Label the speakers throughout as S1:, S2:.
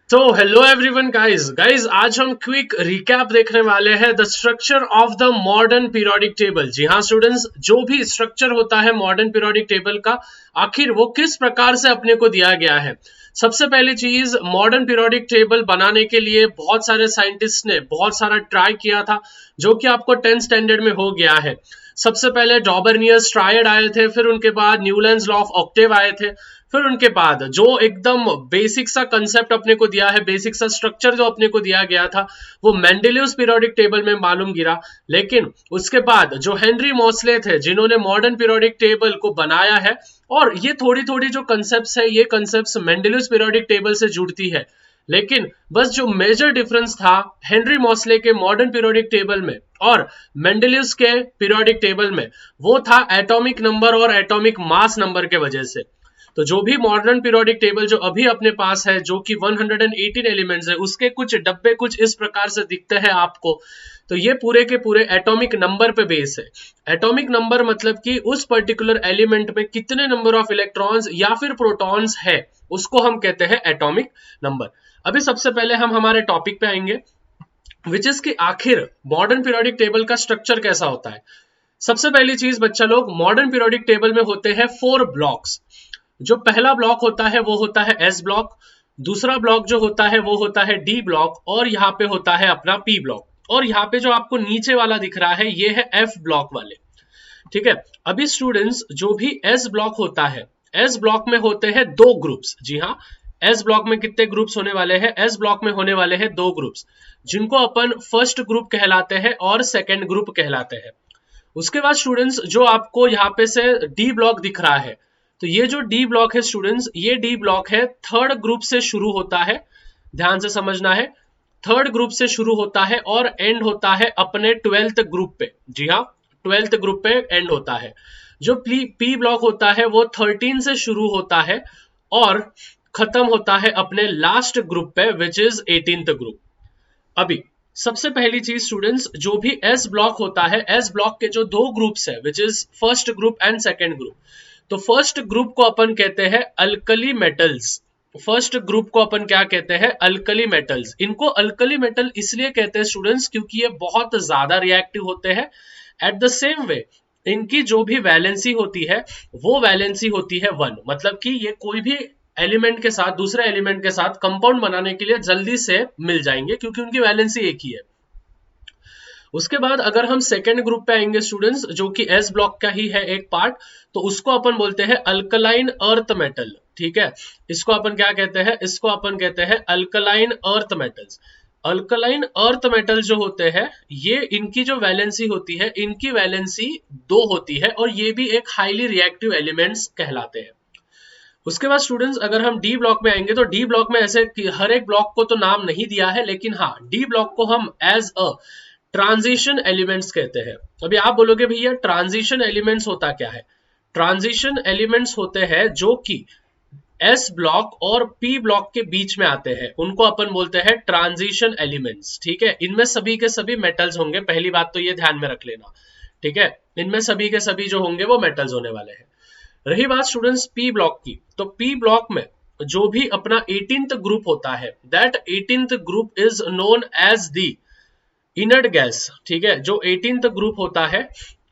S1: तो hello everyone guys आज हम क्विक रिकैप देखने वाले हैं the structure of the modern periodic table. जी हाँ स्टूडेंट्स, जो भी स्ट्रक्चर होता है मॉडर्न पीरियोडिक टेबल का, आखिर वो किस प्रकार से अपने को दिया गया है। सबसे पहली चीज, मॉडर्न पीरियोडिक टेबल बनाने के लिए बहुत सारे साइंटिस्ट ने बहुत सारा ट्राई किया था, जो कि आपको 10th स्टैंडर्ड में हो गया है। सबसे पहले डॉबरनियस ट्रायड आए थे, फिर उनके बाद न्यूलैंड्स लॉ ऑफ ऑक्टेव आए थे, फिर उनके बाद जो एकदम बेसिक सा कंसेप्ट अपने को दिया है, बेसिक सा स्ट्रक्चर जो अपने को दिया गया था, वो मेंडेलियस पीरियोडिक टेबल में मालूम गिरा। लेकिन उसके बाद जो हेनरी मॉसले थे, जिन्होंने मॉडर्न पीरियोडिक टेबल को बनाया है, और ये थोड़ी थोड़ी जो कंसेप्ट्स है, ये कंसेप्ट्स मेंडेलियस पीरियोडिक टेबल से जुड़ती है। लेकिन बस जो मेजर डिफरेंस था हेनरी मॉसले के मॉडर्न पीरियोडिक टेबल में और मेंडेलियस के पीरियोडिक टेबल में, वो था एटॉमिक नंबर और एटॉमिक मास नंबर के वजह से। तो जो भी मॉडर्न पीरियोडिक टेबल जो अभी अपने पास है, जो कि 118 एलिमेंट्स है, उसके कुछ डब्बे कुछ इस प्रकार से दिखते हैं आपको। तो ये पूरे के पूरे एटॉमिक नंबर पे बेस है। एटॉमिक नंबर मतलब कि उस पर्टिकुलर एलिमेंट में कितने नंबर ऑफ इलेक्ट्रॉन्स या फिर प्रोटॉन्स है, उसको हम कहते हैं एटॉमिक नंबर। अभी सबसे पहले हम हमारे टॉपिक पे आएंगे, विच इज कि आखिर मॉडर्न पीरियोडिक टेबल का स्ट्रक्चर कैसा होता है। सबसे पहली चीज बच्चा लोग, मॉडर्न पीरियोडिक टेबल में होते हैं 4 ब्लॉक्स। जो पहला ब्लॉक होता है वो होता है एस ब्लॉक, दूसरा ब्लॉक जो होता है वो होता है डी ब्लॉक, और यहाँ पे होता है अपना पी ब्लॉक, और यहाँ पे जो आपको नीचे वाला दिख रहा है ये है एफ ब्लॉक वाले। ठीक है। अभी स्टूडेंट्स, जो भी एस ब्लॉक होता है, एस ब्लॉक में होते हैं 2 ग्रुप्स। जी हाँ, एस ब्लॉक में कितने ग्रुप्स होने वाले हैं? एस ब्लॉक में होने वाले हैं 2 ग्रुप्स, जिनको अपन फर्स्ट ग्रुप कहलाते हैं और सेकेंड ग्रुप कहलाते हैं। उसके बाद स्टूडेंट्स, जो आपको यहाँ पे से डी ब्लॉक दिख रहा है, तो ये जो डी ब्लॉक है स्टूडेंट्स, ये डी ब्लॉक है थर्ड ग्रुप से शुरू होता है। ध्यान से समझना है, थर्ड ग्रुप से शुरू होता है और एंड होता है अपने 12th ग्रुप पे। जी हाँ, 12th ग्रुप पे एंड होता है। जो पी ब्लॉक होता है वो 13 से शुरू होता है और खत्म होता है अपने लास्ट ग्रुप पे, विच इज 18th ग्रुप। अभी सबसे पहली चीज स्टूडेंट्स, जो भी एस ब्लॉक होता है, एस ब्लॉक के जो 2 ग्रुप्स है, which is first group and second group. तो फर्स्ट ग्रुप को अपन कहते हैं अल्कली मेटल्स। फर्स्ट ग्रुप को अपन क्या कहते हैं? Alkali metals. इनको अल्कली मेटल इसलिए कहते हैं स्टूडेंट्स, क्योंकि ये बहुत ज्यादा रिएक्टिव होते हैं। एट द सेम वे, इनकी जो भी वैलेंसी होती है वो वैलेंसी होती है 1, मतलब कि ये कोई भी एलिमेंट के साथ, दूसरे एलिमेंट के साथ कंपाउंड बनाने के लिए जल्दी से मिल जाएंगे, क्योंकि उनकी वैलेंसी एक ही है। उसके बाद अगर हम सेकेंड ग्रुप पे आएंगे स्टूडेंट्स, जो कि एस ब्लॉक का ही है एक पार्ट, तो उसको अपन बोलते हैं अल्कलाइन अर्थ मेटल। ठीक है, इसको अपन क्या कहते हैं? इसको अपन कहते हैं alkaline earth metals. Alkaline earth metal जो होते हैं, ये इनकी जो वैलेंसी होती है, इनकी वैलेंसी 2 होती है, और ये भी एक हाईली रिएक्टिव एलिमेंट्स कहलाते हैं। उसके बाद स्टूडेंट्स, अगर हम डी ब्लॉक में आएंगे, तो डी ब्लॉक में ऐसे हर एक ब्लॉक को तो नाम नहीं दिया है, लेकिन हाँ, डी ब्लॉक को हम एज अ ट्रांजिशन एलिमेंट्स कहते हैं। अभी आप बोलोगे भैया ट्रांजिशन एलिमेंट्स होता क्या है? ट्रांजिशन एलिमेंट्स होते हैं जो कि एस ब्लॉक और पी ब्लॉक के बीच में आते हैं, उनको अपन बोलते हैं ट्रांजिशन एलिमेंट्स। ठीक है, इनमें सभी के सभी मेटल्स होंगे, पहली बात तो ये ध्यान में रख लेना। ठीक है, इनमें सभी के सभी जो होंगे वो मेटल्स होने वाले हैं। रही बात स्टूडेंट्स पी ब्लॉक की, तो पी ब्लॉक में जो भी अपना 18th ग्रुप होता है, that 18th group is known as the inert gas. ठीक है, जो 18th ग्रुप होता है,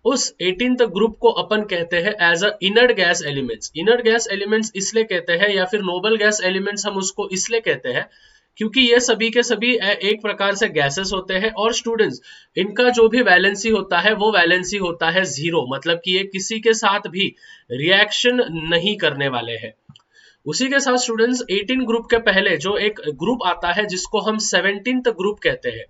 S1: उस 18th ग्रुप को अपन कहते हैं as a inert gas elements. Inert gas elements इसलिए कहते हैं, या फिर नोबल गैस एलिमेंट्स हम उसको इसलिए कहते हैं, क्योंकि ये सभी के सभी एक प्रकार से गैसेस होते हैं। और स्टूडेंट्स, इनका जो भी वैलेंसी होता है वो वैलेंसी होता है 0, मतलब कि ये किसी के साथ भी रिएक्शन नहीं करने वाले हैं। उसी के साथ स्टूडेंट्स, 18 ग्रुप के पहले जो एक ग्रुप आता है, जिसको हम 17th ग्रुप कहते हैं,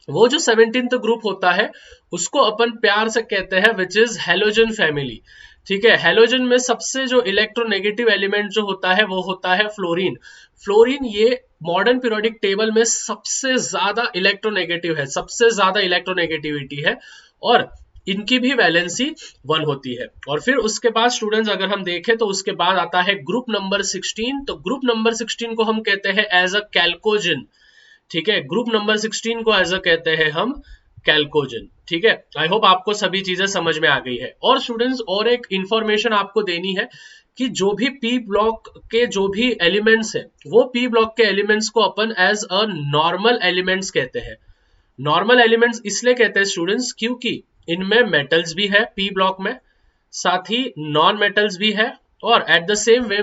S1: वो जो 17th ग्रुप होता है उसको अपन प्यार से कहते हैं विच इज हेलोजन फैमिली। ठीक है, हेलोजन में सबसे जो इलेक्ट्रोनेगेटिव एलिमेंट जो होता है वो होता है फ्लोरीन। फ्लोरीन ये मॉडर्न पीरियोडिक टेबल में सबसे ज्यादा इलेक्ट्रोनेगेटिव है, सबसे ज्यादा इलेक्ट्रोनेगेटिविटी है, और इनकी भी वैलेंसी 1 होती है। और फिर उसके बाद स्टूडेंट्स, अगर हम देखें तो उसके बाद आता है ग्रुप नंबर 16। तो ग्रुप नंबर 16 को हम कहते हैं एज अ कैल्कोजन। ठीक है, ग्रुप नंबर 16 को एज अ कहते हैं हम कैल्कोजन। ठीक है, आई होप आपको सभी चीजें समझ में आ गई है। और स्टूडेंट्स, और एक इंफॉर्मेशन आपको देनी है कि जो भी पी ब्लॉक के जो भी एलिमेंट्स है वो पी ब्लॉक के एलिमेंट्स को अपन एज अ नॉर्मल एलिमेंट्स कहते हैं। नॉर्मल एलिमेंट्स इसलिए कहते हैं स्टूडेंट्स क्योंकि इनमें मेटल्स भी है पी ब्लॉक में, साथ ही नॉन मेटल्स भी है, और at the same way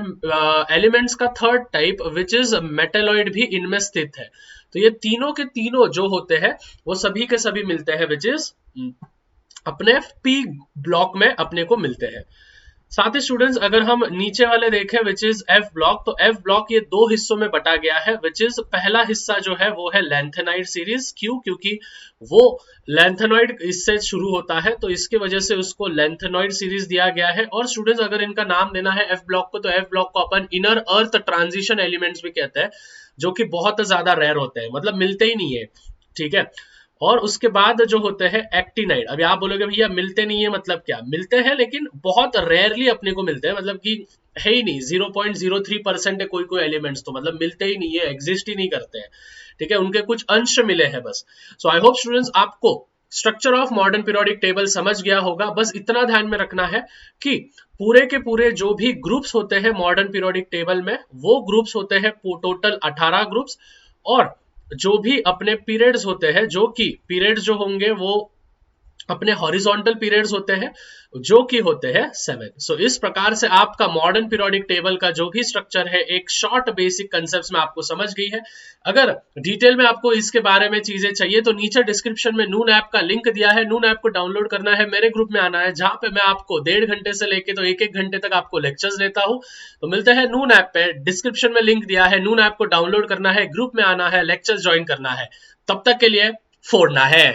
S1: elements का third type which is metalloid भी इनमें स्थित है। तो ये तीनों के तीनों जो होते हैं वो सभी के सभी मिलते हैं विच इज अपने पी ब्लॉक में अपने को मिलते हैं। साथ ही स्टूडेंट्स अगर हम नीचे वाले देखें विच इज एफ ब्लॉक, तो एफ ब्लॉक ये दो हिस्सों में बटा गया है विच इज पहला हिस्सा जो है वो है लैंथेनाइड सीरीज। क्यों? क्योंकि वो लैंथेनॉइड इससे शुरू होता है तो इसकी वजह से उसको लैंथेनॉइड सीरीज दिया गया है। और स्टूडेंट्स अगर इनका नाम देना है एफ ब्लॉक को, तो एफ ब्लॉक को अपन इनर अर्थ ट्रांजिशन एलिमेंट्स भी कहते हैं, जो कि बहुत ज्यादा रेयर होते हैं, मतलब मिलते ही नहीं है, ठीक है। और उसके बाद जो होते हैं एक्टिनाइड। अभी आप बोलोगे भैया मिलते नहीं है मतलब क्या? मिलते हैं लेकिन बहुत रेयरली अपने को मिलते हैं, मतलब कि है ही नहीं, 0.03% है कोई कोई एलिमेंट्स, तो मतलब मिलते ही नहीं है, एग्जिस्ट ही नहीं करते हैं, ठीक है, उनके कुछ अंश मिले हैं बस। सो आई होप स्टूडेंट्स आपको structure of modern periodic table समझ गया होगा। बस इतना ध्यान में रखना है कि पूरे के पूरे जो भी ग्रुप्स होते हैं मॉडर्न पीरियोडिक टेबल में, वो ग्रुप्स होते हैं टोटल 18 ग्रुप्स, और जो भी अपने पीरियड्स होते हैं, जो कि पीरियड्स जो होंगे वो अपने हॉरिजॉन्टल पीरियड्स होते हैं, जो कि होते हैं 7। सो इस प्रकार से आपका मॉडर्न पीरियोडिक टेबल का जो भी स्ट्रक्चर है एक शॉर्ट बेसिक कंसेप्ट में आपको समझ गई है। अगर डिटेल में आपको इसके बारे में चीजें चाहिए तो नीचे डिस्क्रिप्शन में नून ऐप का लिंक दिया है, नून ऐप को डाउनलोड करना है, मेरे ग्रुप में आना है, जहां पे मैं आपको 1.5 घंटे से लेके तो 1-1 घंटे तक आपको लेक्चर्स देता हूं। तो मिलते हैं नून ऐप पे, डिस्क्रिप्शन में लिंक दिया है, नून ऐप को डाउनलोड करना है, ग्रुप में आना है, लेक्चर्स ज्वाइन करना है। तब तक के लिए फोड़ना है।